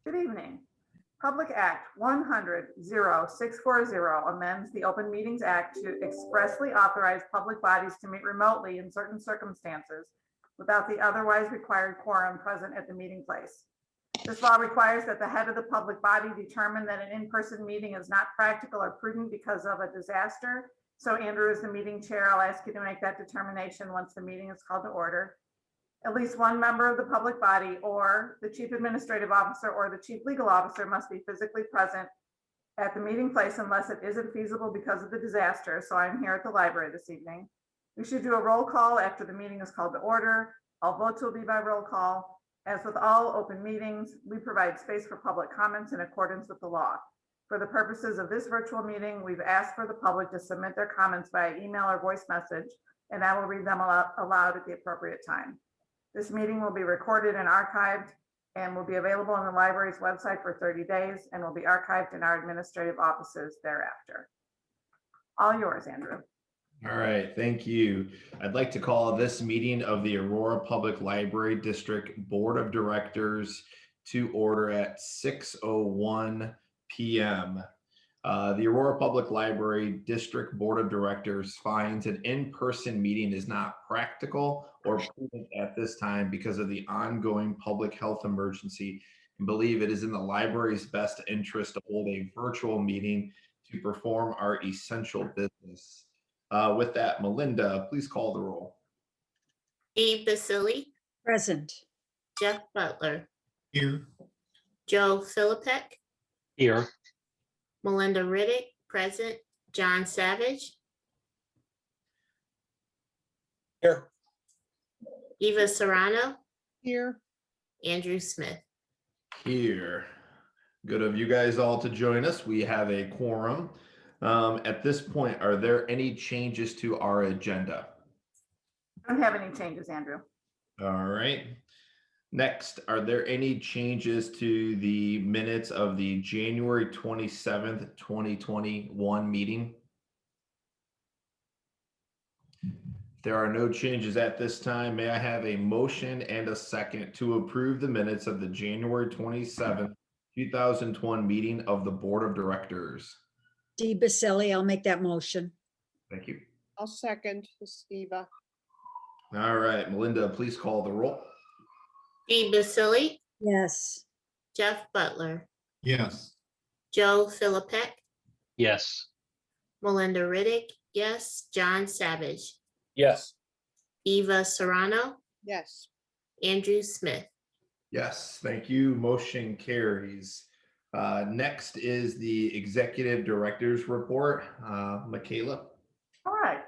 Good evening. Public Act 100-0640 amends the Open Meetings Act to expressly authorize public bodies to meet remotely in certain circumstances without the otherwise required quorum present at the meeting place. This law requires that the head of the public body determine that an in-person meeting is not practical or prudent because of a disaster. So Andrew, as the meeting chair, I'll ask you to make that determination once the meeting is called to order. At least one member of the public body or the chief administrative officer or the chief legal officer must be physically present at the meeting place unless it isn't feasible because of the disaster. So I'm here at the library this evening. We should do a roll call after the meeting is called to order. All votes will be by roll call. As with all open meetings, we provide space for public comments in accordance with the law. For the purposes of this virtual meeting, we've asked for the public to submit their comments via email or voice message, and I will read them aloud at the appropriate time. This meeting will be recorded and archived and will be available on the library's website for 30 days and will be archived in our administrative offices thereafter. All yours, Andrew. All right, thank you. I'd like to call this meeting of the Aurora Public Library District Board of Directors to order at 6:01 p.m. The Aurora Public Library District Board of Directors finds an in-person meeting is not practical or prudent at this time because of the ongoing public health emergency, and believe it is in the library's best interest to hold a virtual meeting to perform our essential business. With that, Melinda, please call the roll. Eve Basili. Present. Jeff Butler. Here. Joe Philippek. Here. Melinda Riddick, present. John Savage. Here. Eva Serrano. Here. Andrew Smith. Here. Good of you guys all to join us. We have a quorum. At this point, are there any changes to our agenda? I don't have any changes, Andrew. All right. Next, are there any changes to the minutes of the January 27th, 2021 meeting? There are no changes at this time. May I have a motion and a second to approve the minutes of the January 27th, 2021 meeting of the Board of Directors? Dee Basili, I'll make that motion. Thank you. I'll second this, Eva. All right, Melinda, please call the roll. Eve Basili. Yes. Jeff Butler. Yes. Joe Philippek. Yes. Melinda Riddick. Yes. John Savage. Yes. Eva Serrano. Yes. Andrew Smith. Yes, thank you. Motion carries. Next is the Executive Director's Report. Michaela. All right.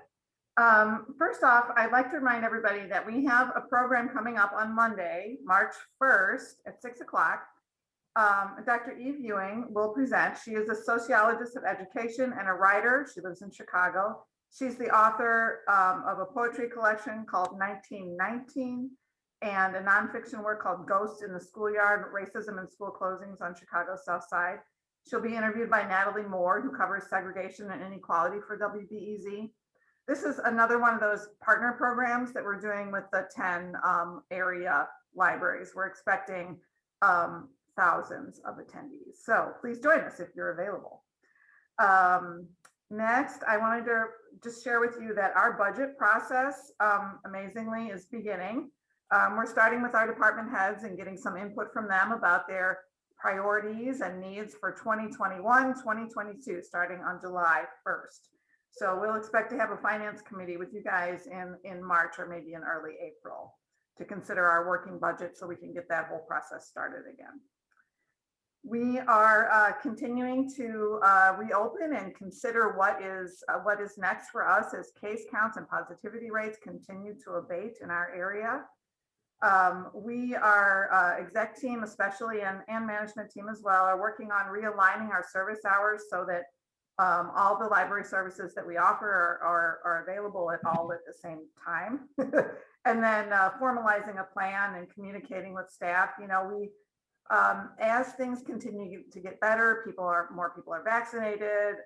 First off, I'd like to remind everybody that we have a program coming up on Monday, March 1st at 6 o'clock. Dr. Eve Ewing will present. She is a sociologist of education and a writer. She lives in Chicago. She's the author of a poetry collection called 1919 and a nonfiction work called Ghosts in the Schoolyard, Racism and School Closings on Chicago's South Side. She'll be interviewed by Natalie Moore, who covers segregation and inequality for WBEZ. This is another one of those partner programs that we're doing with the 10 area libraries. We're expecting thousands of attendees. So please join us if you're available. Next, I wanted to just share with you that our budget process, amazingly, is beginning. We're starting with our department heads and getting some input from them about their priorities and needs for 2021, 2022, starting on July 1st. So we'll expect to have a finance committee with you guys in March or maybe in early April to consider our working budget so we can get that whole process started again. We are continuing to reopen and consider what is next for us as case counts and positivity rates continue to abate in our area. We are exec team especially and management team as well are working on realigning our service hours so that all the library services that we offer are available at the same time. And then formalizing a plan and communicating with staff. You know, we as things continue to get better, more people are vaccinated,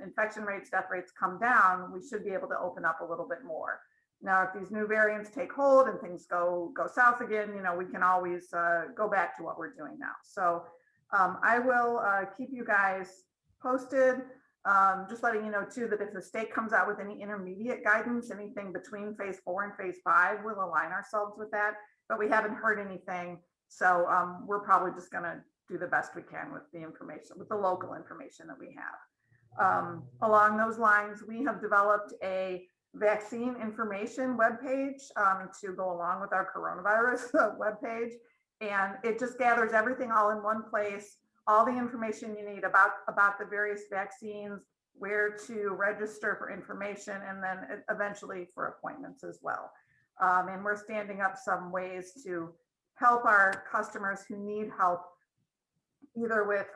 infection rates, death rates come down, we should be able to open up a little bit more. Now, if these new variants take hold and things go south again, you know, we can always go back to what we're doing now. So I will keep you guys posted. Just letting you know too, that if the state comes out with any intermediate guidance, anything between phase 4 and phase 5, we'll align ourselves with that, but we haven't heard anything. So we're probably just gonna do the best we can with the information, with the local information that we have. Along those lines, we have developed a vaccine information webpage to go along with our coronavirus webpage. And it just gathers everything all in one place, all the information you need about the various vaccines, where to register for information, and then eventually for appointments as well. And we're standing up some ways to help our customers who need help, either with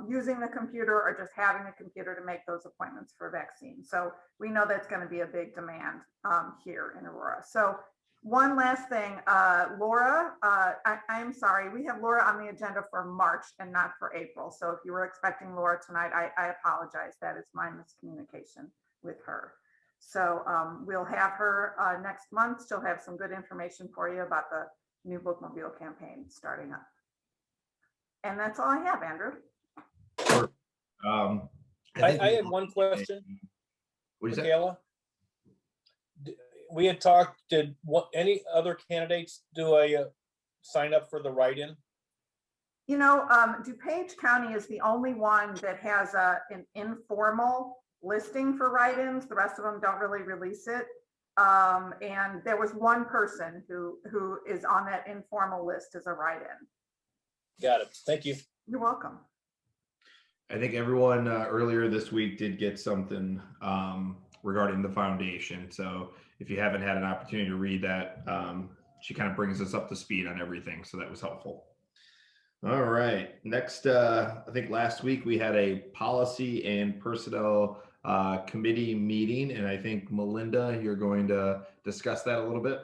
using the computer or just having a computer to make those appointments for vaccines. So we know that's going to be a big demand here in Aurora. So one last thing, Laura, I'm sorry, we have Laura on the agenda for March and not for April. So if you were expecting Laura tonight, I apologize. That is my miscommunication with her. So we'll have her next month. She'll have some good information for you about the new bookmobile campaign starting up. And that's all I have, Andrew. I had one question, What is that? Michaela. We had talked, did any other candidates do a sign up for the write-in? You know, DuPage County is the only one that has an informal listing for write-ins. The rest of them don't really release it. And there was one person who is on that informal list as a write-in. Got it. Thank you. You're welcome. I think everyone earlier this week did get something regarding the foundation. So if you haven't had an opportunity to read that, she kind of brings us up to speed on everything. So that was helpful. All right. Next, I think last week we had a policy and personnel committee meeting. And I think Melinda, you're going to discuss that a little bit.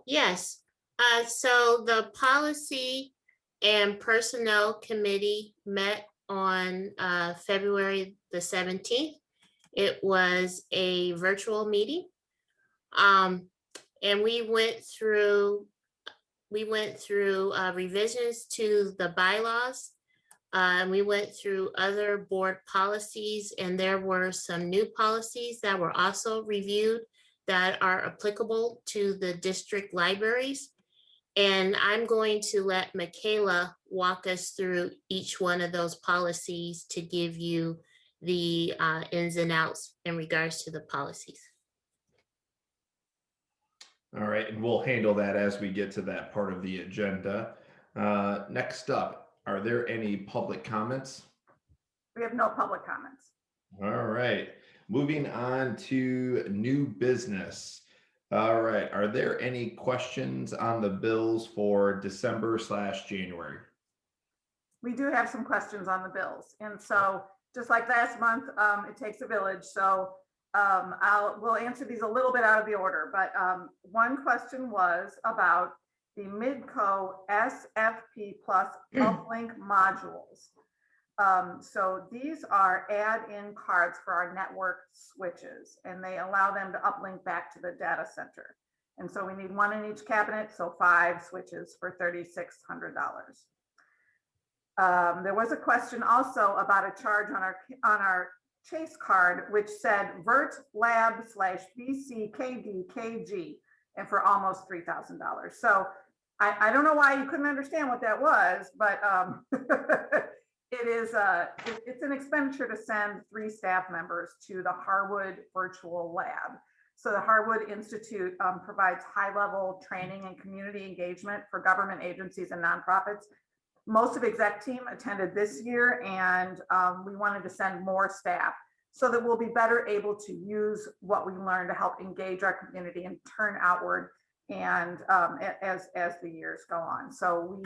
Yes, so the policy and personnel committee met on February the 17th. It was a virtual meeting. And we went through revisions to the bylaws. And we went through other board policies, and there were some new policies that were also reviewed that are applicable to the district libraries. And I'm going to let Michaela walk us through each one of those policies to give you the ins and outs in regards to the policies. All right, and we'll handle that as we get to that part of the agenda. Next up, are there any public comments? We have no public comments. All right, moving on to new business. All right, are there any questions on the bills for December/January? We do have some questions on the bills. And so just like last month, it takes a village. So we'll answer these a little bit out of the order, but one question was about the Midco SFP Plus uplink modules. So these are add-in cards for our network switches, and they allow them to uplink back to the data center. And so we need one in each cabinet, so 5 switches for $3,600. There was a question also about a charge on our Chase card, which said Vert Lab /BCKDKG, and for almost $3,000. So I don't know why you couldn't understand what that was, but it's an expenditure to send 3 staff members to the Harwood Virtual Lab. So the Harwood Institute provides high-level training and community engagement for government agencies and nonprofits. Most of exec team attended this year, and we wanted to send more staff so that we'll be better able to use what we learned to help engage our community and turn outward, and as the years go on. So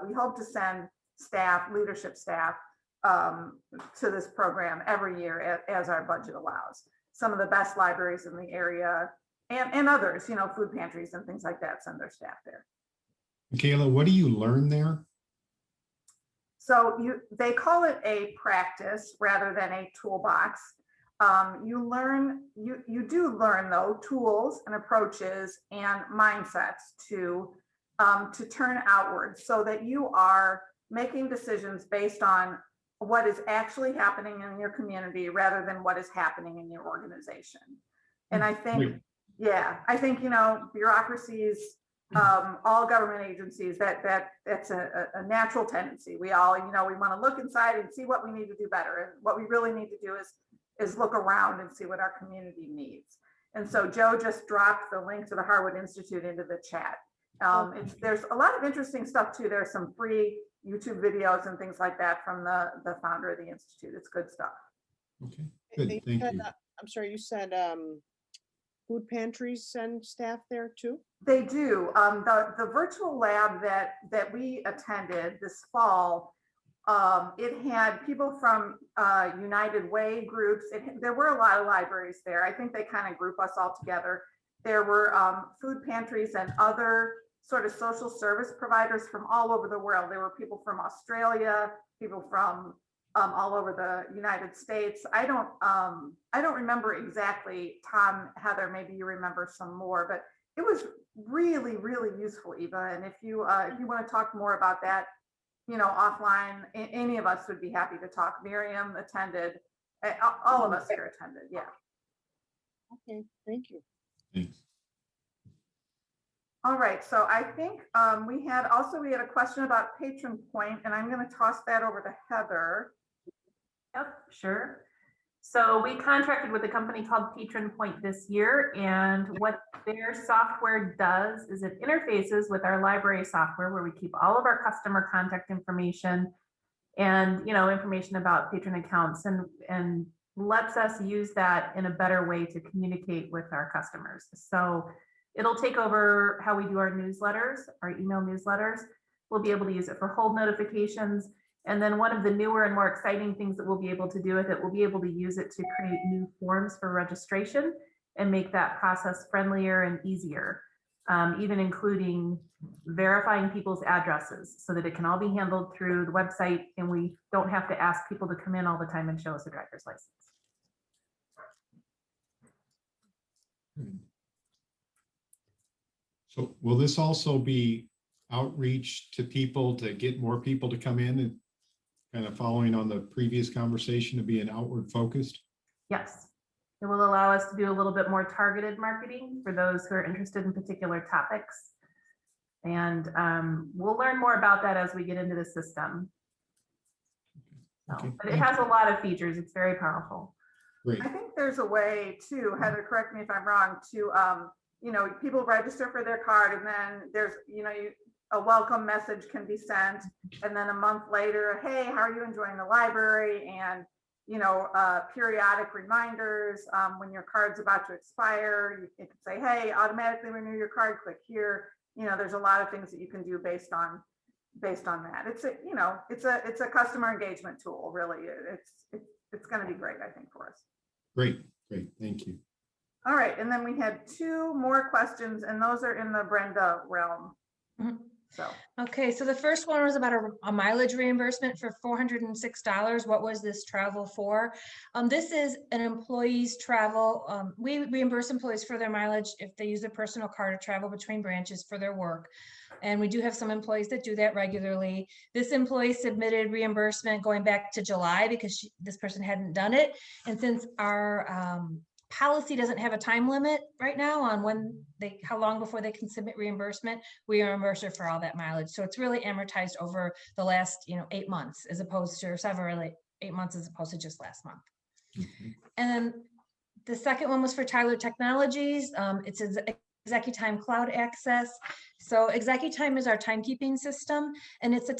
we hope to send staff, leadership staff, to this program every year as our budget allows. Some of the best libraries in the area and others, you know, food pantries and things like that, send their staff there. Michaela, what do you learn there? So they call it a practice rather than a toolbox. You do learn though tools and approaches and mindsets to to turn outward so that you are making decisions based on what is actually happening in your community rather than what is happening in your organization. And I think, Great. yeah, I think, bureaucracies, all government agencies, that's a natural tendency. We all, we want to look inside and see what we need to do better. And what we really need to do is look around and see what our community needs. And so Joe just dropped the link to the Harwood Institute into the chat. There's a lot of interesting stuff too. There's some free YouTube videos and things like that from the founder of the Institute. It's good stuff. Okay, good, They thank said, you. I'm sorry, you said food pantries send staff there too? They do. The virtual lab that we attended this fall, it had people from United Way groups. There were a lot of libraries there. I think they kind of group us all together. There were food pantries and other sort of social service providers from all over the world. There were people from Australia, people from all over the United States. I don't remember exactly. Tom, Heather, maybe you remember some more, but it was really, really useful, Eva. And if you want to talk more about that, offline, any of us would be happy to talk. Miriam attended, all of us here attended. Yeah. Okay, thank you. Thanks. All right, so I think we had a question about Patron Point, and I'm going to toss that over to Heather. Yep, sure. So we contracted with a company called Patron Point this year, and what their software does is it interfaces with our library software where we keep all of our customer contact information and information about patron accounts, and lets us use that in a better way to communicate with our customers. So it'll take over how we do our newsletters, our email newsletters. We'll be able to use it for hold notifications. And then one of the newer and more exciting things that we'll be able to do with it, we'll be able to use it to create new forms for registration and make that process friendlier and easier, even including verifying people's addresses so that it can all be handled through the website and we don't have to ask people to come in all the time and show us a driver's license. So will this also be outreach to people to get more people to come in, and kind of following on the previous conversation to be an outward focused? Yes, it will allow us to do a little bit more targeted marketing for those who are interested in particular topics. And we'll learn more about that as we get into the system. So, Okay, but it thank has you. a lot of features. It's very powerful. Great. I think there's a way too, Heather, correct me if I'm wrong, to, people register for their card and then there's, a welcome message can be sent. And then a month later, hey, how are you enjoying the library? And, periodic reminders when your card's about to expire, you can say, hey, automatically renew your card, click here. There's a lot of things that you can do based on that. It's a customer engagement tool, really. It's going to be great, I think, for us. Great, thank you. All right, and then we had two more questions, and those are in the Brenda realm. Mhm. So, Okay, so the first one was about a mileage reimbursement for $406. What was this travel for? This is an employee's travel. We reimburse employees for their mileage if they use a personal car to travel between branches for their work. And we do have some employees that do that regularly. This employee submitted reimbursement going back to July because this person hadn't done it. And since our policy doesn't have a time limit right now on how long before they can submit reimbursement, we reimburse her for all that mileage. So it's really amortized over the last 8 months as opposed to 8 months as opposed to just last month. Mhm. And the second one was for Tyler Technologies. It's ExecuTime Cloud Access. So ExecuTime is our timekeeping system, and it's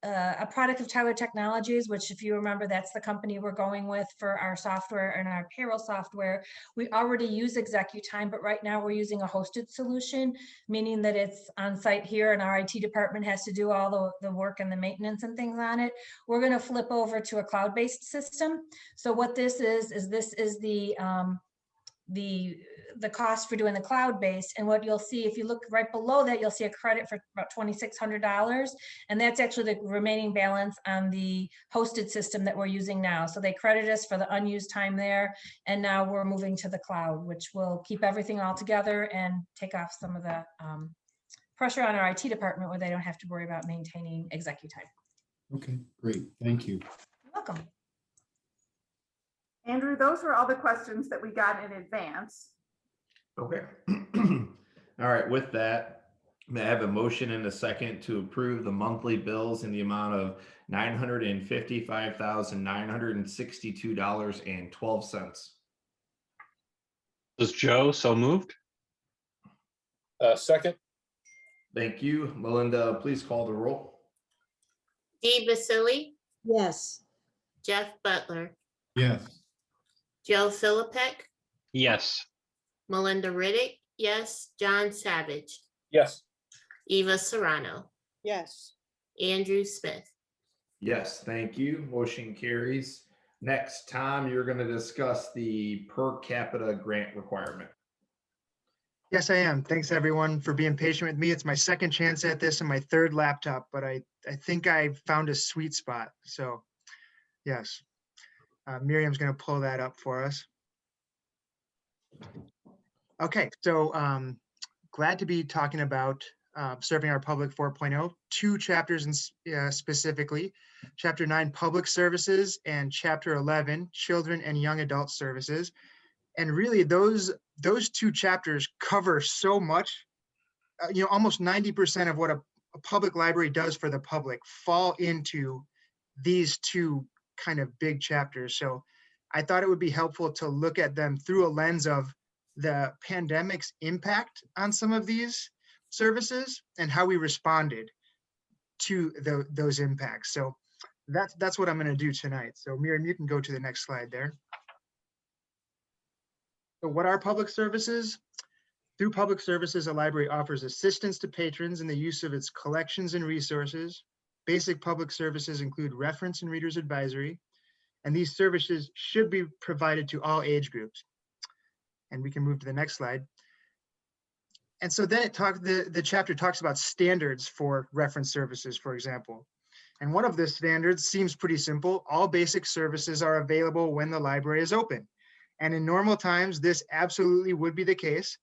a product of Tyler Technologies, which, if you remember, that's the company we're going with for our software and our payroll software. We already use ExecuTime, but right now we're using a hosted solution, meaning that it's on site here and our IT department has to do all the work and the maintenance and things on it. We're going to flip over to a cloud-based system. So what this is this is the the cost for doing the cloud-based. And what you'll see, if you look right below that, you'll see a credit for about $2,600. And that's actually the remaining balance on the hosted system that we're using now. So they credit us for the unused time there. And now we're moving to the cloud, which will keep everything all together and take off some of the pressure on our IT department where they don't have to worry about maintaining executive time. Okay, great. Thank you. You're welcome. Andrew, those were all the questions that we got in advance. Okay. All right, with that, may I have a motion and a second to approve the monthly bills in the amount of $955,962.12. This is Joe, so moved. Second, Thank you. Melinda, please call the roll. Dee Basili, Yes. Jeff Butler, Yes. Joe Philippek, Yes. Melinda Riddick, yes, John Savage, yes. Eva Serrano, Yes. Andrew Smith. Yes, thank you. Motion carries. Next, Tom, you're going to discuss the per capita grant requirement. Yes, I am. Thanks, everyone, for being patient with me. It's my second chance at this and my third laptop, but I think I found a sweet spot. So, yes. Miriam's going to pull that up for us. Okay, so glad to be talking about Serving Our Public 4.0, two chapters specifically, Chapter 9, Public Services, and Chapter 11, Children and Young Adult Services. And really, those two chapters cover so much. Almost 90% of what a public library does for the public fall into these two kind of big chapters. So I thought it would be helpful to look at them through a lens of the pandemic's impact on some of these services and how we responded to those impacts. So that's what I'm going to do tonight. So Miriam, you can go to the next slide there. So what are public services? Through public services, a library offers assistance to patrons in the use of its collections and resources. Basic public services include reference and reader's advisory, and these services should be provided to all age groups. And we can move to the next slide. And so then the chapter talks about standards for reference services, for example. And one of the standards seems pretty simple. All basic services are available when the library is open. And in normal times, this absolutely would be the case.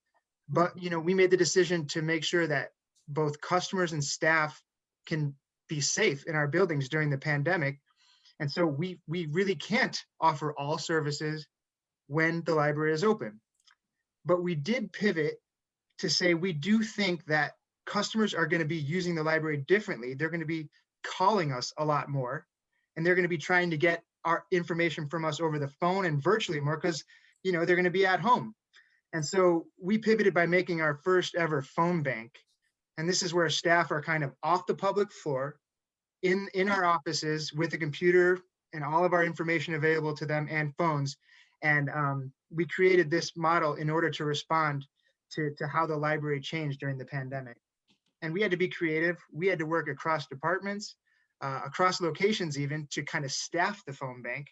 But we made the decision to make sure that both customers and staff can be safe in our buildings during the pandemic. And so we really can't offer all services when the library is open. But we did pivot to say we do think that customers are going to be using the library differently. They're going to be calling us a lot more, and they're going to be trying to get our information from us over the phone and virtually more because they're going to be at home. And so we pivoted by making our first ever phone bank. And this is where staff are kind of off the public floor in our offices with a computer and all of our information available to them and phones. And we created this model in order to respond to how the library changed during the pandemic. And we had to be creative. We had to work across departments, across locations even, to kind of staff the phone bank.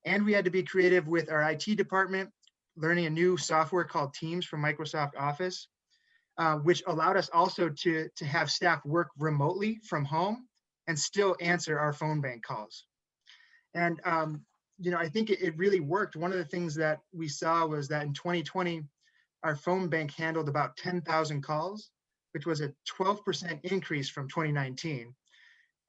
And we had to be creative with our IT department, learning a new software called Teams from Microsoft Office, which allowed us also to have staff work remotely from home and still answer our phone bank calls. And I think it really worked. One of the things that we saw was that in 2020, our phone bank handled about 10,000 calls, which was a 12% increase from 2019.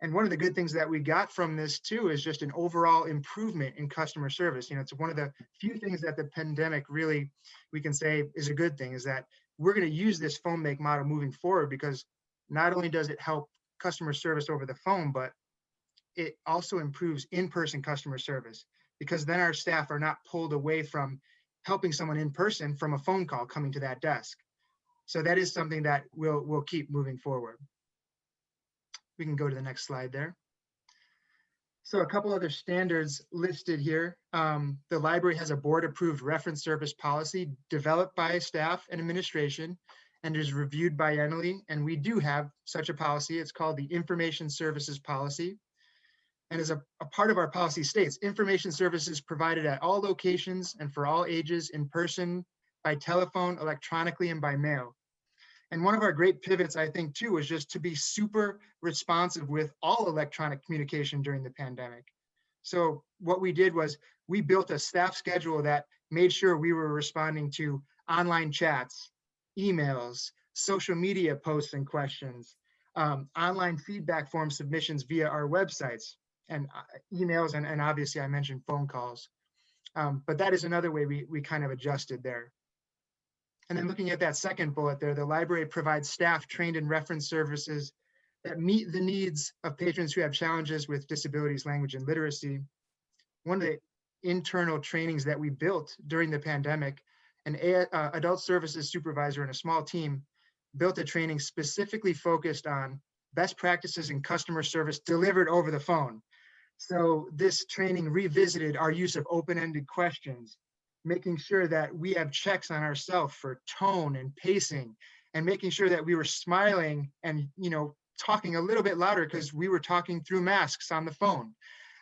And one of the good things that we got from this too is just an overall improvement in customer service. It's one of the few things that the pandemic really, we can say is a good thing, is that we're going to use this phone bank model moving forward, because not only does it help customer service over the phone, but it also improves in-person customer service, because then our staff are not pulled away from helping someone in person from a phone call coming to that desk. So that is something that we'll keep moving forward. We can go to the next slide there. So a couple other standards listed here. The library has a board-approved reference service policy developed by staff and administration and is reviewed biannually. And we do have such a policy. It's called the Information Services Policy. And as a part of our policy states, information services provided at all locations and for all ages, in person, by telephone, electronically, and by mail. And one of our great pivots, I think, too, was just to be super responsive with all electronic communication during the pandemic. So what we did was we built a staff schedule that made sure we were responding to online chats, emails, social media posts and questions, online feedback form submissions via our websites, and emails, and obviously I mentioned phone calls. But that is another way we kind of adjusted there. And then looking at that second bullet there, the library provides staff trained in reference services that meet the needs of patrons who have challenges with disabilities, language, and literacy. One of the internal trainings that we built during the pandemic, an adult services supervisor and a small team built a training specifically focused on best practices in customer service delivered over the phone. So this training revisited our use of open-ended questions, making sure that we have checks on ourselves for tone and pacing, and making sure that we were smiling and, you know, talking a little bit louder because we were talking through masks on the phone.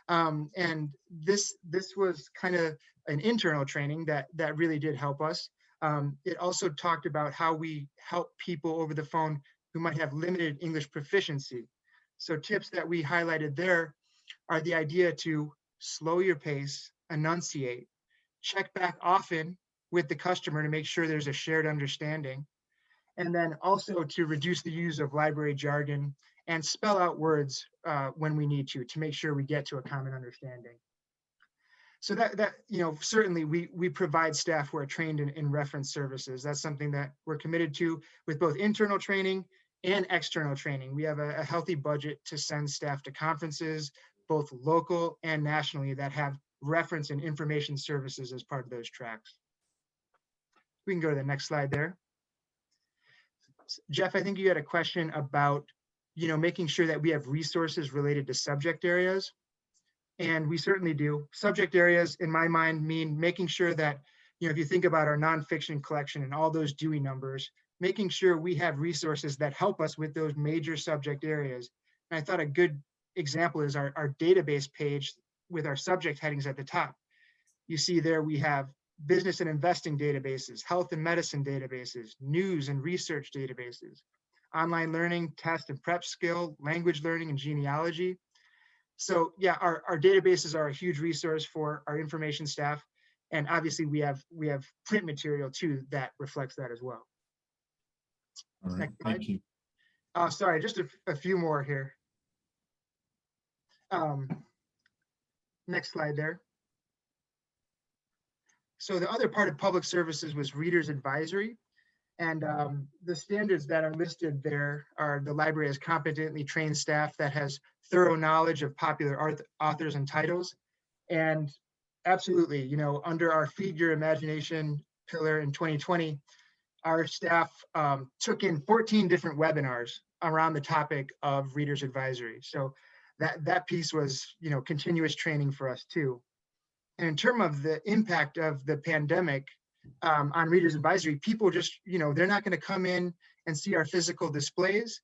And this was kind of an internal training that really did help us. It also talked about how we help people over the phone who might have limited English proficiency. So tips that we highlighted there are the idea to slow your pace, enunciate, check back often with the customer to make sure there's a shared understanding, and then also to reduce the use of library jargon and spell out words when we need to make sure we get to a common understanding. So that you know, certainly we provide staff who are trained in reference services. That's something that we're committed to with both internal training and external training. We have a healthy budget to send staff to conferences, both local and nationally, that have reference and information services as part of those tracks. We can go to the next slide there. Jeff, I think you had a question about, you know, making sure that we have resources related to subject areas. And we certainly do. Subject areas, in my mind, mean making sure that, you know, if you think about our nonfiction collection and all those Dewey numbers, making sure we have resources that help us with those major subject areas. And I thought a good example is our database page with our subject headings at the top. You see there we have business and investing databases, health and medicine databases, news and research databases, online learning, test and prep skill, language learning, and genealogy. So yeah, our databases are a huge resource for our information staff. And obviously we have print material too that reflects that as well. All right, Next slide. thank you. Sorry, just a few more here. Next slide there. So the other part of public services was readers advisory. And the standards that are listed there are the library has competently trained staff that has thorough knowledge of popular authors and titles. And absolutely, you know, under our Feed Your Imagination pillar in 2020, our staff took in 14 different webinars around the topic of readers advisory. So that piece was, you know, continuous training for us too. And in terms of the impact of the pandemic on readers advisory, people just, you know, they're not going to come in and see our physical displays.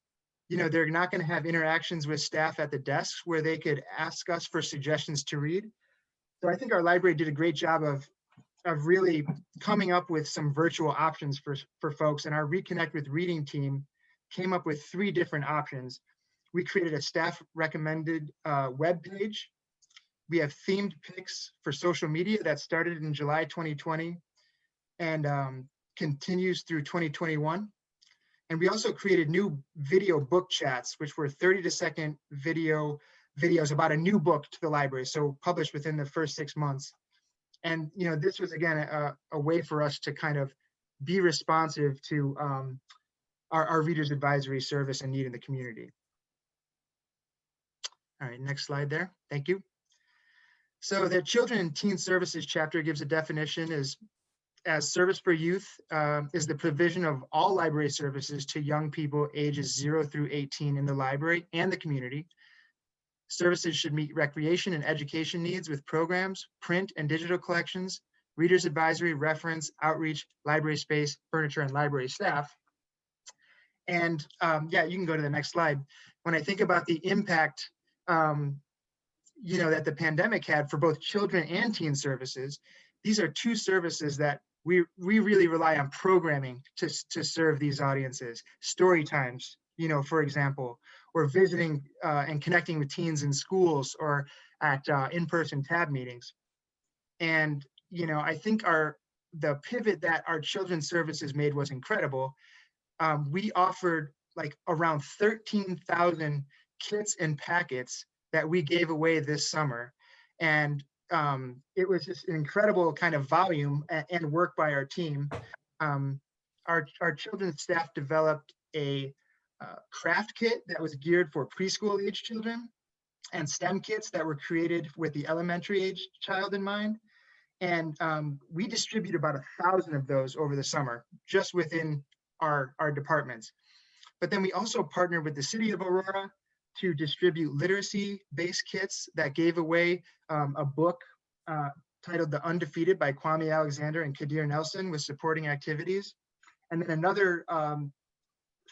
You know, they're not going to have interactions with staff at the desks where they could ask us for suggestions to read. So I think our library did a great job of really coming up with some virtual options for folks. And our Reconnect with Reading team came up with 3 different options. We created a staff recommended web page. We have themed picks for social media that started in July 2020 and continues through 2021. And we also created new video book chats, which were 30-second videos about a new book to the library, so published within the first 6 months. And you know, this was again a way for us to kind of be responsive to our readers advisory service and need in the community. All right, next slide there. Thank you. So the Children and Teen Services chapter gives a definition as service for youth is the provision of all library services to young people ages 0 through 18 in the library and the community. Services should meet recreation and education needs with programs, print and digital collections, readers advisory, reference, outreach, library space, furniture, and library staff. And yeah, you can go to the next slide. When I think about the impact you know, that the pandemic had for both children and teen services, these are 2 services that we really rely on programming to serve these audiences. Story times, for example, or visiting and connecting with teens in schools or at in-person tab meetings. And, I think the pivot that our children's services made was incredible. We offered like around 13,000 kits and packets that we gave away this summer. And it was just an incredible kind of volume and work by our team. Our children's staff developed a craft kit that was geared for preschool age children, and STEM kits that were created with the elementary age child in mind. And we distribute about 1,000 of those over the summer, just within our departments. But then we also partnered with the city of Aurora to distribute literacy-based kits that gave away a book titled The Undefeated by Kwame Alexander and Kadir Nelson with supporting activities. And then another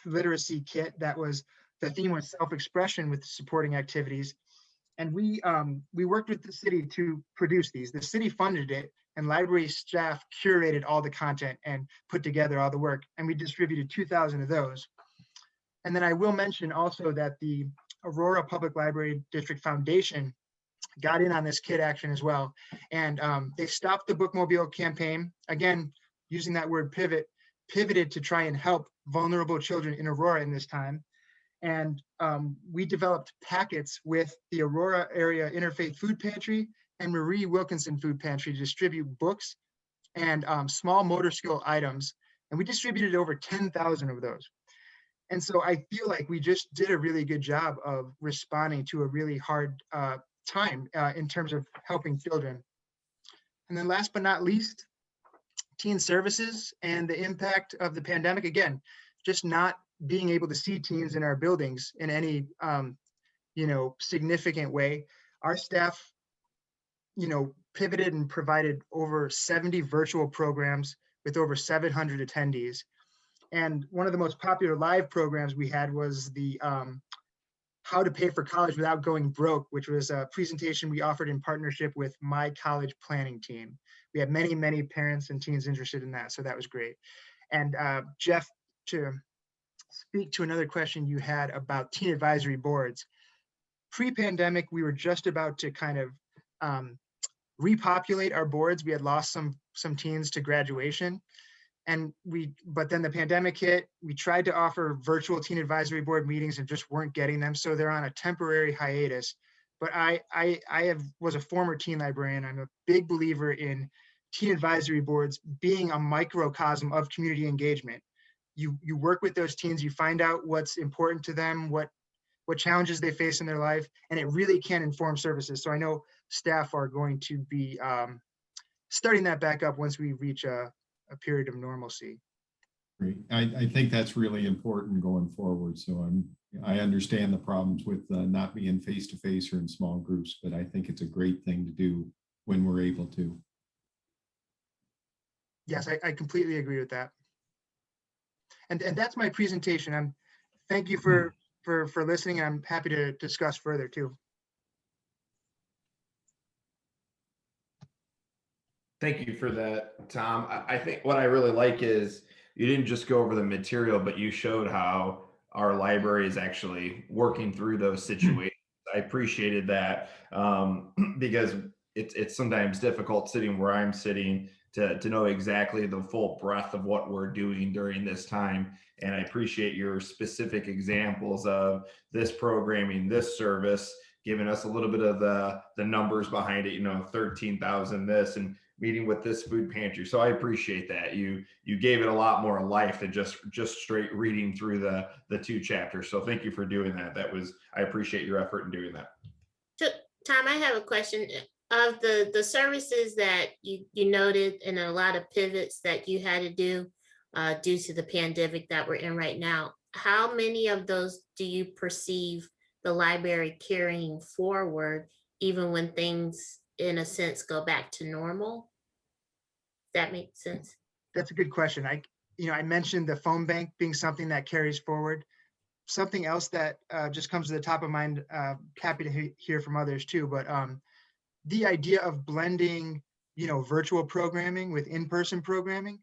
literacy kit that was, the theme was self-expression with supporting activities. And we worked with the city to produce these. The city funded it, and library staff curated all the content and put together all the work. And we distributed 2,000 of those. And then I will mention also that the Aurora Public Library District Foundation got in on this kit action as well. And they stopped the bookmobile campaign, again, using that word pivoted to try and help vulnerable children in Aurora in this time. And we developed packets with the Aurora Area Interfaith Food Pantry and Marie Wilkinson Food Pantry to distribute books and small motor skill items. And we distributed over 10,000 of those. And so I feel like we just did a really good job of responding to a really hard time in terms of helping children. And then last but not least, teen services and the impact of the pandemic. Again, just not being able to see teens in our buildings in any significant way. Our staff pivoted and provided over 70 virtual programs with over 700 attendees. And one of the most popular live programs we had was the How to Pay for College Without Going Broke, which was a presentation we offered in partnership with my college planning team. We had many, many parents and teens interested in that, so that was great. And Jeff, to speak to another question you had about teen advisory boards. Pre-pandemic, we were just about to kind of repopulate our boards. We had lost some teens to graduation. But then the pandemic hit. We tried to offer virtual teen advisory board meetings and just weren't getting them. So they're on a temporary hiatus. But I was a former teen librarian. I'm a big believer in teen advisory boards being a microcosm of community engagement. You work with those teens, you find out what's important to them, what challenges they face in their life, and it really can inform services. So I know staff are going to be starting that back up once we reach a period of normalcy. Great. I think that's really important going forward. So I understand the problems with not being face-to-face or in small groups, but I think it's a great thing to do when we're able to. Yes, I completely agree with that. And that's my presentation. Thank you for listening. I'm happy to discuss further too. Thank you for that, Tom. I think what I really like is you didn't just go over the material, but you showed how our library is actually working through those situations. I appreciated that because it's sometimes difficult sitting where I'm sitting to know exactly the full breadth of what we're doing during this time. And I appreciate your specific examples of this programming, this service, giving us a little bit of the numbers behind it, 13,000 this and meeting with this food pantry. So I appreciate that. You gave it a lot more life than just straight reading through the 2 chapters. So thank you for doing that. I appreciate your effort in doing that. So, Tom, I have a question. Of the services that you noted and a lot of pivots that you had to do due to the pandemic that we're in right now, how many of those do you perceive the library carrying forward, even when things, in a sense, go back to normal? That makes sense. That's a good question. I mentioned the phone bank being something that carries forward. Something else that just comes to the top of mind, happy to hear from others too, but the idea of blending virtual programming with in-person programming.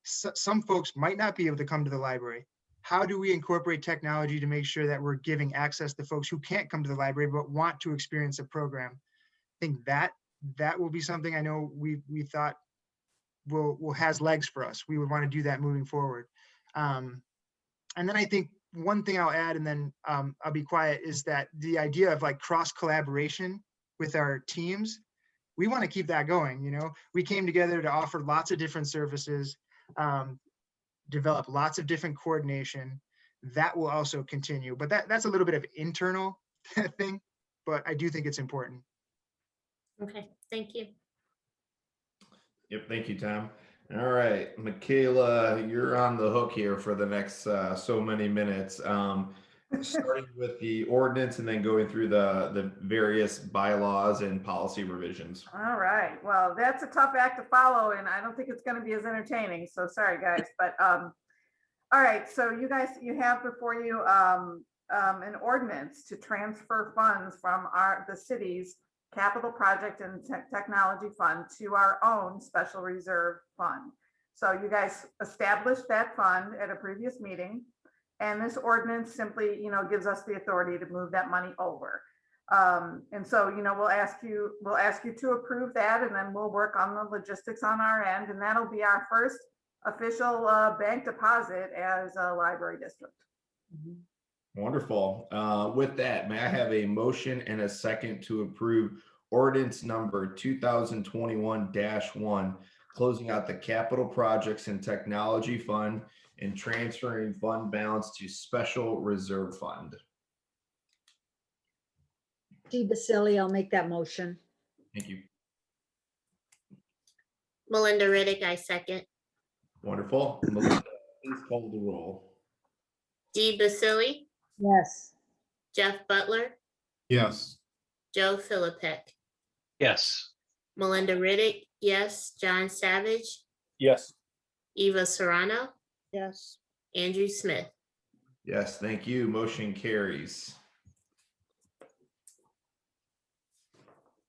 Some folks might not be able to come to the library. How do we incorporate technology to make sure that we're giving access to folks who can't come to the library but want to experience a program? I think that will be something I know we thought will has legs for us. We would want to do that moving forward. And then I think one thing I'll add, and then I'll be quiet, is that the idea of like cross collaboration with our teams, we want to keep that going. We came together to offer lots of different services, develop lots of different coordination. That will also continue, but that's a little bit of internal thing, but I do think it's important. Okay, thank you. Yep, thank you, Tom. All right, Michaela, you're on the hook here for the next so many minutes. Starting with the ordinance and then going through the various bylaws and policy revisions. All right, well, that's a tough act to follow, and I don't think it's going to be as entertaining, so sorry, guys, but all right, so you guys, you have before you an ordinance to transfer funds from the city's capital project and technology fund to our own special reserve fund. So you guys established that fund at a previous meeting, and this ordinance simply, gives us the authority to move that money over. And so, we'll ask you to approve that, and then we'll work on the logistics on our end, and that'll be our first official bank deposit as a library district. Wonderful. With that, may I have a motion and a second to approve ordinance number 2021-1, closing out the capital projects and technology fund and transferring fund balance to special reserve fund? Dee Basili, I'll make that motion. Thank you. Melinda Riddick, I second. Wonderful. Melinda, please call the roll. Dee Basili, Yes. Jeff Butler, Yes. Joe Philippek, Yes. Melinda Riddick, yes. John Savage, Yes. Eva Serrano, Yes. Andrew Smith. Yes, thank you. Motion carries.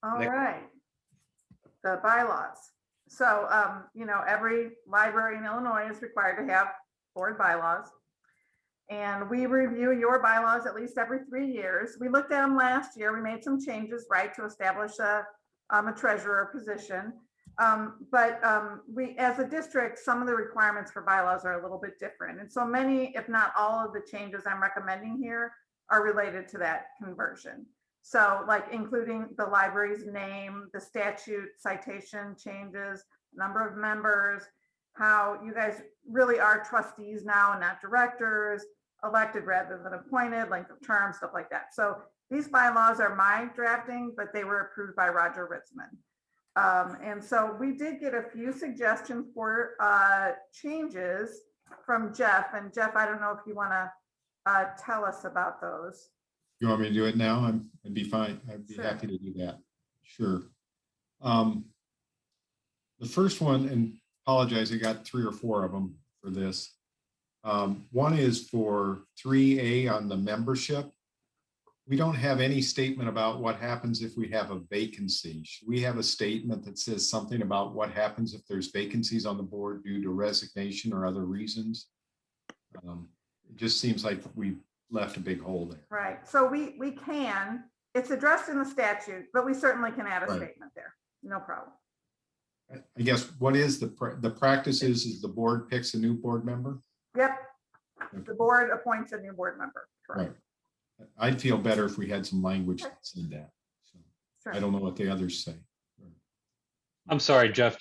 All Next. right. The bylaws. So, every library in Illinois is required to have board bylaws. And we review your bylaws at least every 3 years. We looked at them last year. We made some changes, right, to establish a treasurer position. We, as a district, some of the requirements for bylaws are a little bit different. And so many, if not all of the changes I'm recommending here are related to that conversion. So like including the library's name, the statute citation changes, number of members, how you guys really are trustees now and not directors, elected rather than appointed, length of term, stuff like that. So these bylaws are my drafting, but they were approved by Roger Ritzman. And so we did get a few suggestions for changes from Jeff. And Jeff, I don't know if you want to tell us about those. You want me to do it now? I'd be fine. I'd be Sure. happy to do that. Sure. The first one, and apologize, I got 3 or 4 of them for this. One is for 3A on the membership. We don't have any statement about what happens if we have a vacancy. Should we have a statement that says something about what happens if there's vacancies on the board due to resignation or other reasons? It just seems like we left a big hole there. Right. So we can, it's addressed in the statute, but we certainly can add a Right. statement there. No problem. I guess what is the practice is the board picks a new board member? Yep. The board appoints a new board member. Correct. Right. I'd feel better if we had some language that said that. So Sure. I don't know what the others say. I'm sorry, Jeff,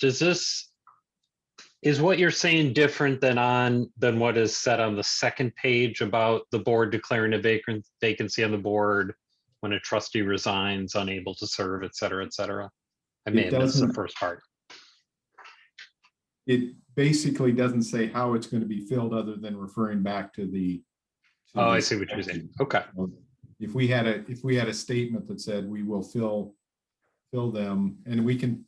is what you're saying different than what is said on the second page about the board declaring a vacancy on the board when a trustee resigns, unable to serve, et cetera, et cetera? I may It have missed the doesn't- first part. It basically doesn't say how it's going to be filled other than referring back to the. to Oh, the I see what you're saying. Okay. If we had a statement that said we will fill them, and we can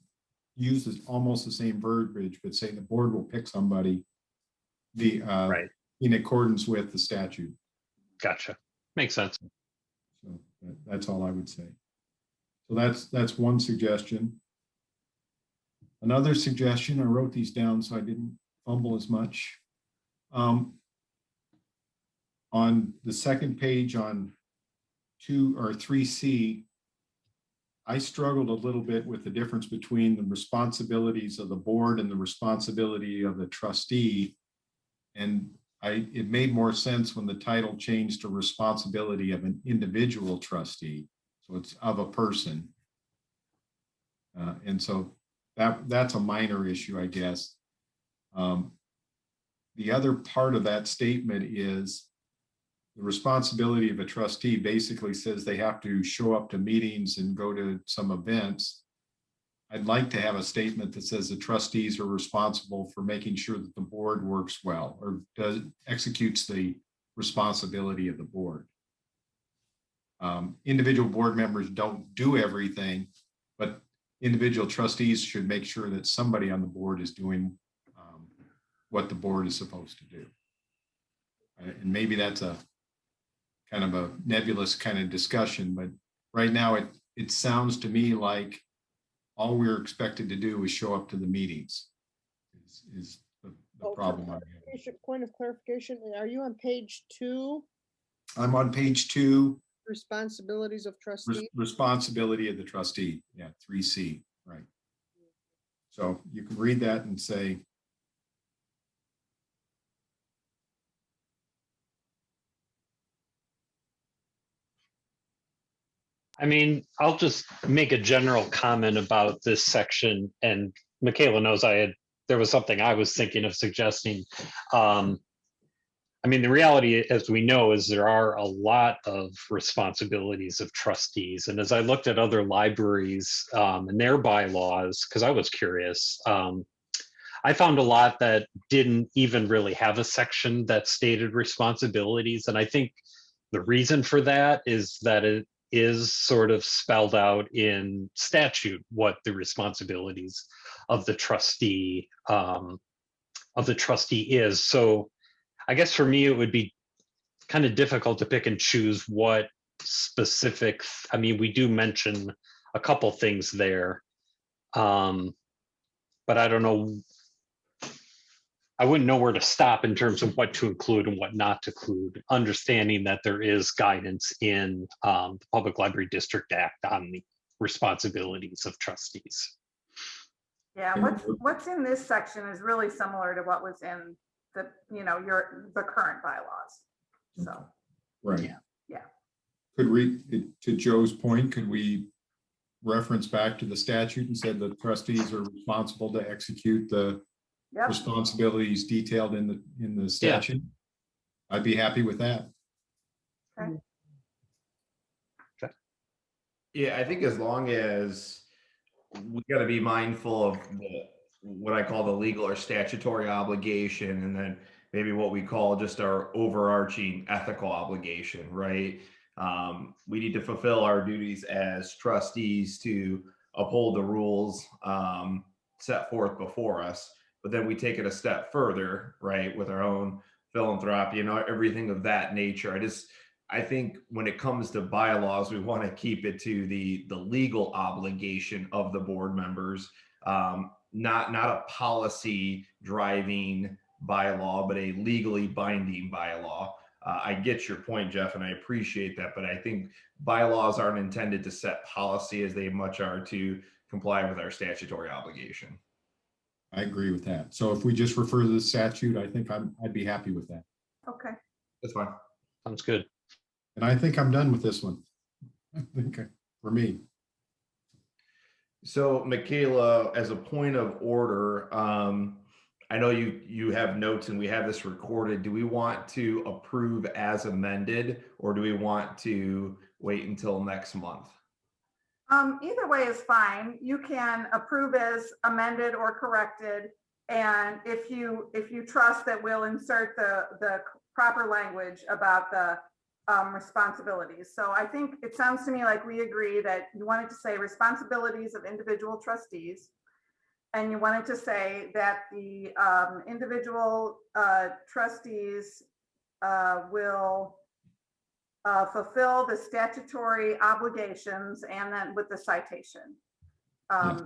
use this almost the same verbiage, but say the board will pick somebody Right. in accordance with the statute. Gotcha. Makes sense. So that's all I would say. So that's one suggestion. Another suggestion, I wrote these down so I didn't fumble as much. On the second page on 2 or 3C, I struggled a little bit with the difference between the responsibilities of the board and the responsibility of the trustee. And it made more sense when the title changed to responsibility of an individual trustee. So it's of a person. And so that's a minor issue, I guess. The other part of that statement is the responsibility of a trustee basically says they have to show up to meetings and go to some events. I'd like to have a statement that says the trustees are responsible for making sure that the board works well or executes the responsibility of the board. Individual board members don't do everything, but individual trustees should make sure that somebody on the board is doing what the board is supposed to do. And maybe that's a kind of a nebulous kind of discussion, but right now it sounds to me like all we're expected to do is show up to the meetings is the problem. Point of clarification, are you on page 2? I'm on page 2. Responsibilities of trustee. Responsibility of the trustee. Yeah, 3C, right. So you can read that and say, I mean, I'll just make a general comment about this section, and Michaela knows there was something I was thinking of suggesting. I mean, the reality, as we know, is there are a lot of responsibilities of trustees. And as I looked at other libraries and their bylaws, because I was curious, I found a lot that didn't even really have a section that stated responsibilities. And I think the reason for that is that it is sort of spelled out in statute what the responsibilities of the trustee is. So I guess for me, it would be kind of difficult to pick and choose what specific, I mean, we do mention a couple things there, but I don't know, I wouldn't know where to stop in terms of what to include and what not to include, understanding that there is guidance in the Public Library District Act on the responsibilities of trustees. Yeah, what's in this section is really similar to what was in the current bylaws. So right. Yeah. Could we, to Joe's point, could we reference back to the statute and said the trustees are responsible to execute the responsibilities detailed in the statute? Yeah. I'd be happy with that. Okay. Yeah, I think as long as we got to be mindful of what I call the legal or statutory obligation, and then maybe what we call just our overarching ethical obligation, right? We need to fulfill our duties as trustees to uphold the rules set forth before us, but then we take it a step further, right, with our own philanthropy and everything of that nature. I think when it comes to bylaws, we want to keep it to the legal obligation of the board members, not a policy driving bylaw, but a legally binding bylaw. I get your point, Jeff, and I appreciate that, but I think bylaws aren't intended to set policy as they much are to comply with our statutory obligation. I agree with that. So if we just refer to the statute, I think I'd be happy with that. Okay. That's fine. Sounds good. And I think I'm done with this one. I think for me. So Michaela, as a point of order, I know you have notes and we have this recorded. Do we want to approve as amended, or do we want to wait until next month? Either way is fine. You can approve as amended or corrected. And if you trust that we'll insert the proper language about the responsibilities. So I think it sounds to me like we agree that you wanted to say responsibilities of individual trustees. And you wanted to say that the individual trustees will fulfill the statutory obligations, and then with the citation.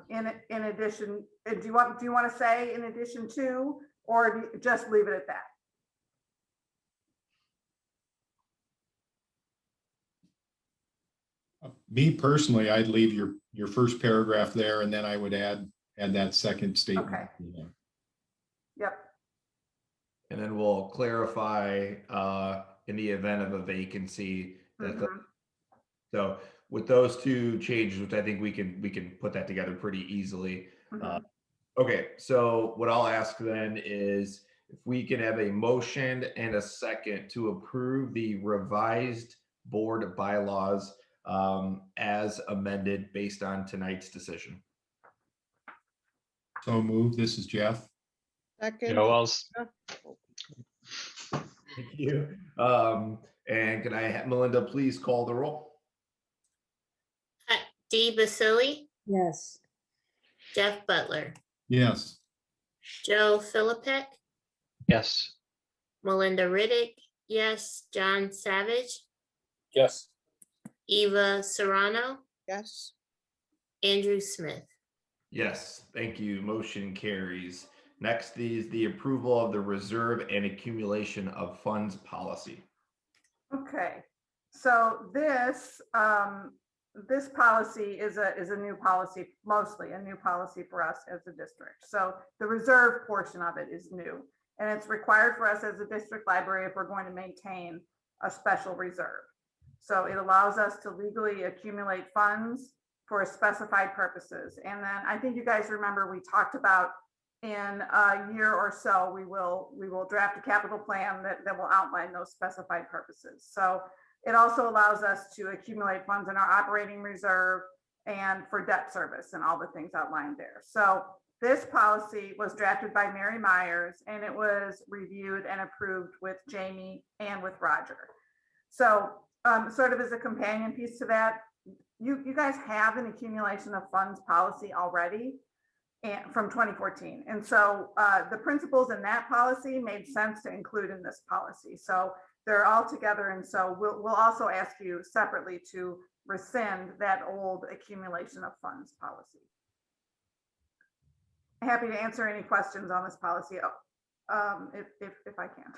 In addition, do you want to say in addition to, or do you just leave it at that? Me personally, I'd leave your first paragraph there, and then I would add that second statement. Okay. Yeah. Yep. And then we'll clarify in the event of a vacancy. Mhm. So with those two changes, which I think we can put that together pretty easily. Mhm. Okay, so what I'll ask then is if we can have a motion and a second to approve the revised board bylaws as amended based on tonight's decision. So moved. This is Jeff. Second, Joe, I'll Thank you. And can I have Melinda please call the roll? Dee Basili, yes, Jeff Butler, Yes. Joe Philippek, yes. Melinda Riddick, yes, John Savage, Yes. Eva Serrano, yes. Andrew Smith. Yes, thank you. Motion carries. Next is the approval of the reserve and accumulation of funds policy. Okay, so this policy is a new policy, mostly a new policy for us as a district. So the reserve portion of it is new, and it's required for us as a district library if we're going to maintain a special reserve. So it allows us to legally accumulate funds for specified purposes. And then I think you guys remember we talked about in a year or so, we will draft a capital plan that will outline those specified purposes. So it also allows us to accumulate funds in our operating reserve and for debt service and all the things outlined there. So this policy was drafted by Mary Myers, and it was reviewed and approved with Jamie and with Roger. So sort of as a companion piece to that, you guys have an accumulation of funds policy already and from 2014. And so the principles in that policy made sense to include in this policy. So they're all together. And so we'll also ask you separately to rescind that old accumulation of funds policy. Happy to answer any questions on this policy if I can.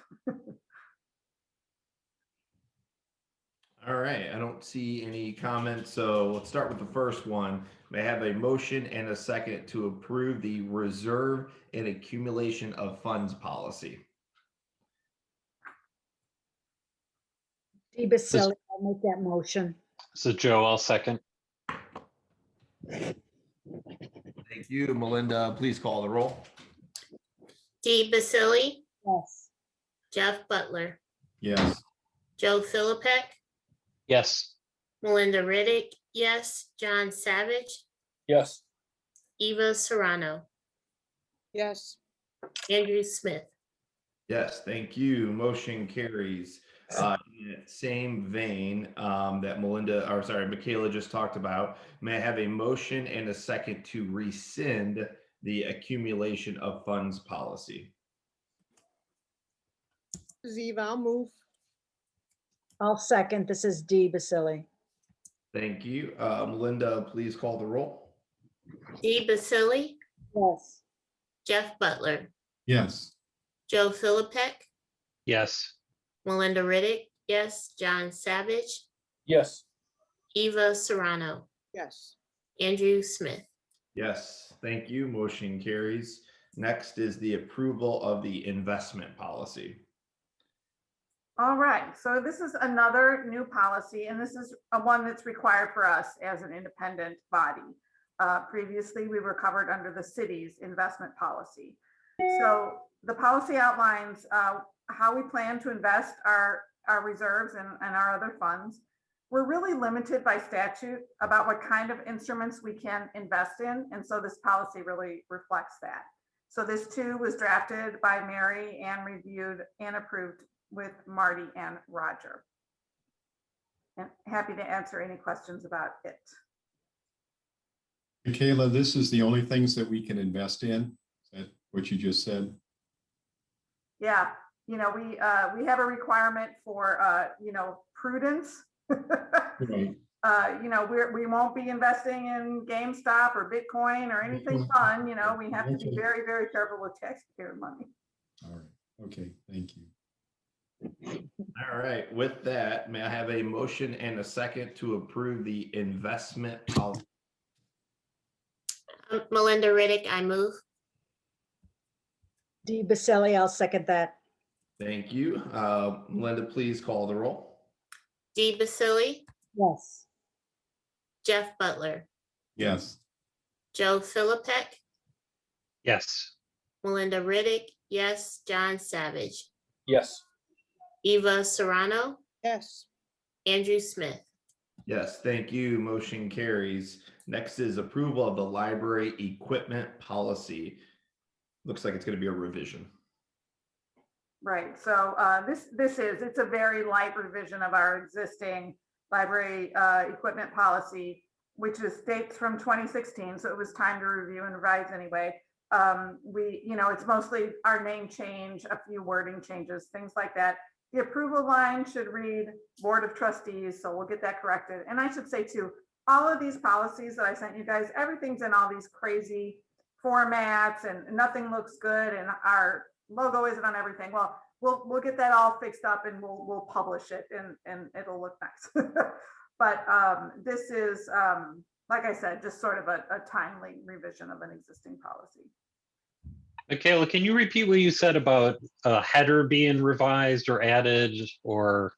All right, I don't see any comments, so let's start with the first one. May I have a motion and a second to approve the reserve and accumulation of funds policy? Dee Basili, I'll make that motion. So Joe, I'll second. Thank you. Melinda, please call the roll. Dee Basili, Yes, Jeff Butler, Yes. Joe Philippek, Yes. Melinda Riddick, yes, John Savage, Yes. Eva Serrano, Yes, Andrew Smith. Yes, thank you. Motion carries. In that same vein that Michaela just talked about, may I have a motion and a second to rescind the accumulation of funds policy? Ziva, I'll move. I'll second. This is Dee Basili. Thank you. Melinda, please call the roll. Dee Basili, Yes, Jeff Butler, Yes. Joe Philippek, Yes. Melinda Riddick, yes, John Savage, Yes. Eva Serrano, Yes, Andrew Smith. Yes, thank you. Motion carries. Next is the approval of the investment policy. All right, so this is another new policy, and this is one that's required for us as an independent body. Previously, we were covered under the city's investment policy. So the policy outlines how we plan to invest our reserves and our other funds. We're really limited by statute about what kind of instruments we can invest in, and so this policy really reflects that. So this too was drafted by Mary and reviewed and approved with Marty and Roger. And happy to answer any questions about it. Michaela, this is the only things that we can invest in? Is that what you just said? Yeah, we have a requirement for prudence. Right. You know, we won't be investing in GameStop or Bitcoin or anything fun, you know, we have to be very, very careful with taxpayer money. All right, okay, thank you. All right, with that, may I have a motion and a second to approve the investment policy? Melinda Riddick, I move. Dee Baselli, I'll second that. Thank you. Linda, please call the roll. Dee Basili, Yes. Jeff Butler, Yes, Joe Philippek, Yes, Melinda Riddick, yes, John Savage, Yes, Eva Serrano, Yes, Andrew Smith. Yes, thank you. Motion carries. Next is approval of the library equipment policy. Looks like it's going to be a revision. Right, so it's a very light revision of our existing library equipment policy, which is dates from 2016, so it was time to review and revise anyway. It's mostly our name change, a few wording changes, things like that. The approval line should read Board of Trustees, so we'll get that corrected. And I should say too, all of these policies that I sent you guys, everything's in all these crazy formats and nothing looks good and our logo isn't on everything. Well, we'll get that all fixed up and we'll publish it and it'll look nice. But this is, like I said, just sort of a timely revision of an existing policy. Michaela, can you repeat what you said about a header being revised or added, or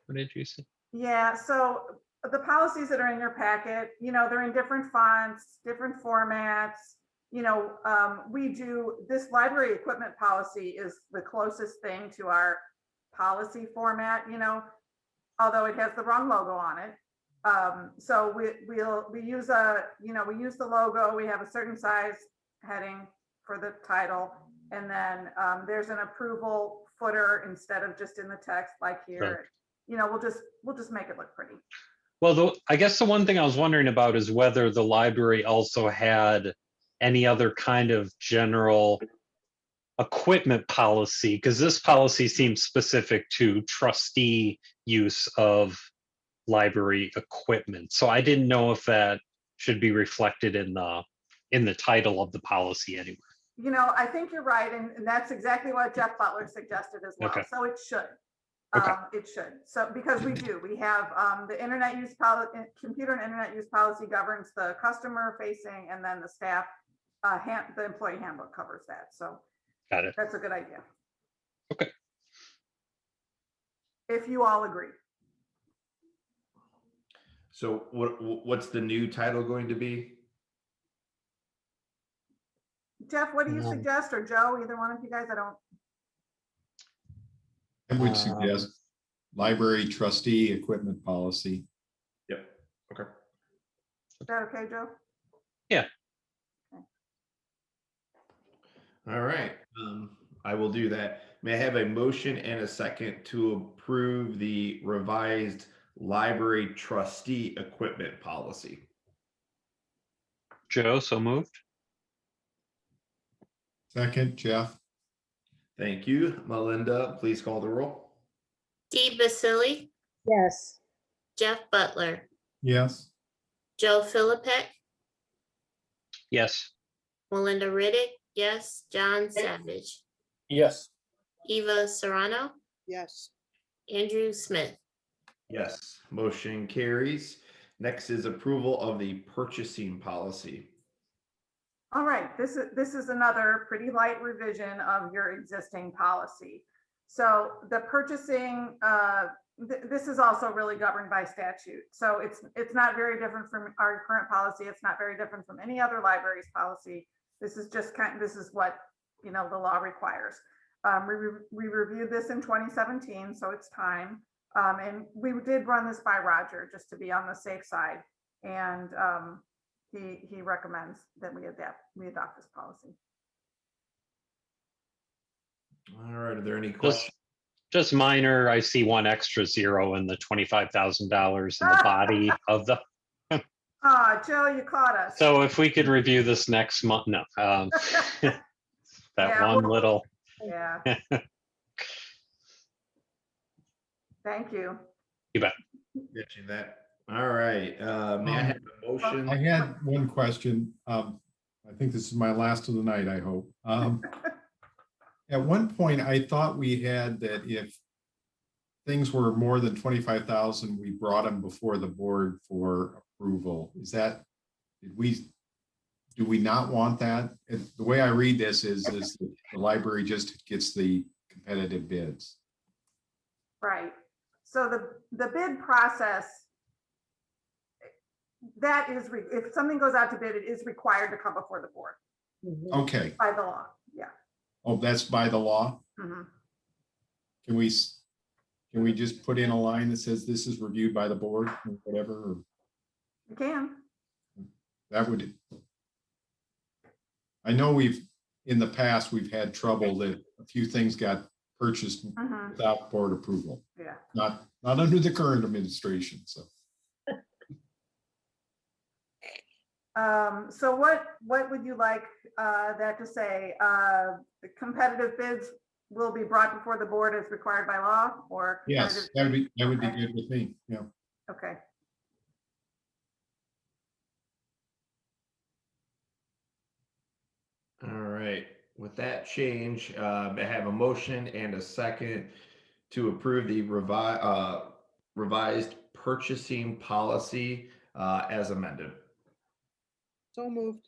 what did you say? Yeah, so the policies that are in your packet, they're in different fonts, different formats. We do this library equipment policy is the closest thing to our policy format, although it has the wrong logo on it. So we use the logo, we have a certain size heading for the title, and then there's an approval footer instead of just in the text like here. Right. We'll just make it look pretty. Well, I guess the one thing I was wondering about is whether the library also had any other kind of general equipment policy, because this policy seems specific to trustee use of library equipment. So I didn't know if that should be reflected in the title of the policy anywhere. I think you're right, and that's exactly what Jeff Butler suggested as well. Okay. So it should. Okay. It should. So because we have the internet use policy, computer and internet use policy governs the customer facing, and then the staff, the employee handbook covers that. So Got it. that's a good idea. Okay. If you all agree. So what's the new title going to be? Jeff, what do you suggest, or Joe, either one of you guys? I would suggest library trustee equipment policy. Yep. Okay. Is that okay, Joe? Yeah. Okay. All right. I will do that. May I have a motion and a second to approve the revised library trustee equipment policy? Joe, so moved. Second, Jeff. Thank you. Melinda, please call the roll. Dee Basili, Yes. Jeff Butler, Yes, Joe Philippek, Yes, Melinda Riddick, yes, John Savage, yes, Eva Serrano, yes, Andrew Smith. Yes, motion carries. Next is approval of the purchasing policy. All right, this is another pretty light revision of your existing policy. So the purchasing, this is also really governed by statute. So it's not very different from our current policy. It's not very different from any other library's policy. This is just this is what the law requires. We reviewed this in 2017, so it's time. And we did run this by Roger just to be on the safe side. And he recommends that we adopt this policy. All right, are there any questions? just minor. I see one extra zero in the $25,000 in the body of the. Joe, you caught us. So if we could review this next month, no. That Yeah, one little. Yeah. Thank you. You bet. Mention that. All right, may I have a motion? I had one question. I think this is my last of the night, I hope. At one point, I thought we had that if things were more than 25,000, we brought them before the board for approval. Is that, do we not want that? The way I read this is the library just gets the competitive bids. Right. So the bid process, that is, if something goes out to bid, it is required to come before the board Okay. by the law. Yeah. Oh, that's by the law? Mhm. Can we just put in a line that says this is reviewed by the board or whatever? Or You can. that would. I know in the past, we've had trouble that a few things got purchased Mhm. without board approval, Yeah. not under the current administration, so. So what would you like that to say? The competitive bids will be brought before the board as required by law, or? Yes, competitive that would be Okay. good with me, yeah. Okay. All right, with that change, I have a motion and a second to approve the revised purchasing policy as amended. So moved.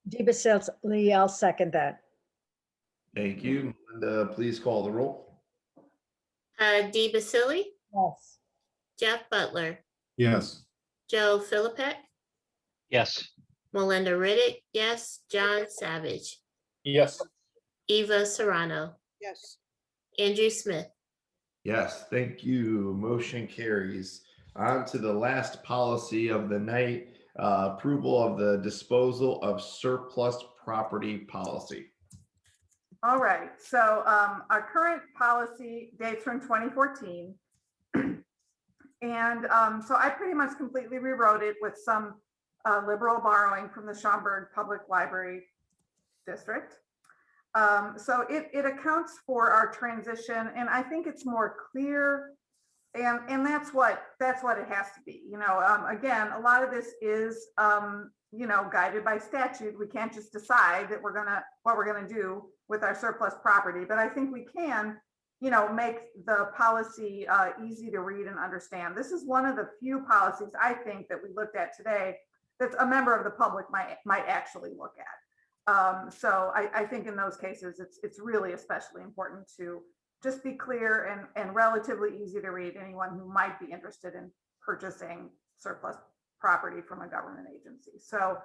Dee Basili, I'll second that. Thank you. Melinda, please call the roll. Dee Basili, Yes. Jeff Butler, Yes, Joe Philippek, Yes. Melinda Riddick, yes, John Savage, Yes. Eva Serrano, Yes. Andrew Smith. Yes, thank you. Motion carries. On to the last policy of the night, approval of the disposal of surplus property policy. All right, so our current policy dates from 2014. And so I pretty much completely rewrote it with some liberal borrowing from the Schaumburg Public Library District. So it accounts for our transition, and I think it's more clear, and that's what it has to be. You know, again, a lot of this is you know, guided by statute. We can't just decide that what we're gonna do with our surplus property, but I think we can, you know, make the policy easy to read and understand. This is one of the few policies I think that we looked at today that a member of the public might actually look at. So I think in those cases, it's really especially important to just be clear and relatively easy to read anyone who might be interested in purchasing surplus property from a government agency. So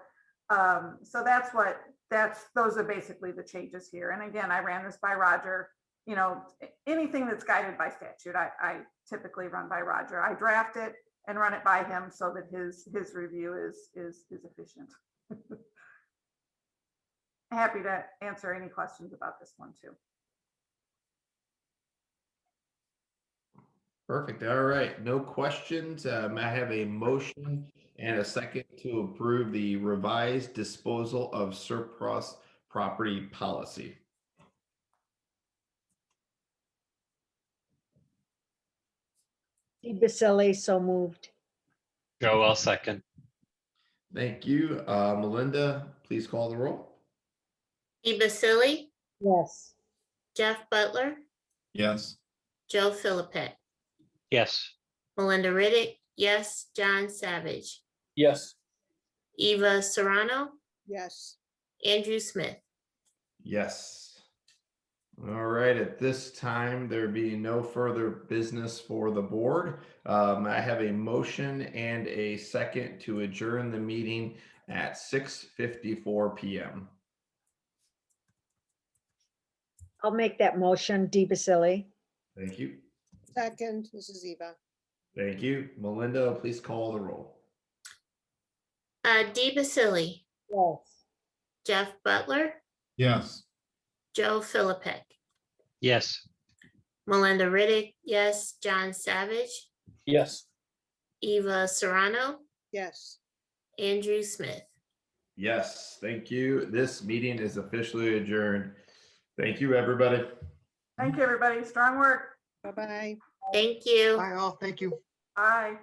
those are basically the changes here. And again, I ran this by Roger. You know, anything that's guided by statute, I typically run by Roger. I draft it and run it by him so that his review is efficient. Happy to answer any questions about this one too. Perfect. All right. No questions. I have a motion and a second to approve the revised disposal of surplus property policy. Dee Basili, so moved. Joe, I'll second. Thank you. Melinda, please call the roll. Dee Basili, Yes. Jeff Butler, yes, Joe Philippek, Yes. Melinda Riddick, yes, John Savage, Yes. Eva Serrano, Yes. Andrew Smith. Yes. All right. At this time, there being no further business for the board, I have a motion and a second to adjourn the meeting at 6:54 p.m. I'll make that motion, Dee Basili. Thank you. Second, this is Eva. Thank you. Melinda, please call the roll. Dee Basili, Yes. Jeff Butler, yes. Joe Philippek, Yes. Melinda Riddick, yes, John Savage, Yes. Eva Serrano, Yes. Andrew Smith. Yes, thank you. This meeting is officially adjourned. Thank you, everybody. Thank you, everybody. Strong work. Bye-bye. Thank you. Bye all. Thank you. Bye.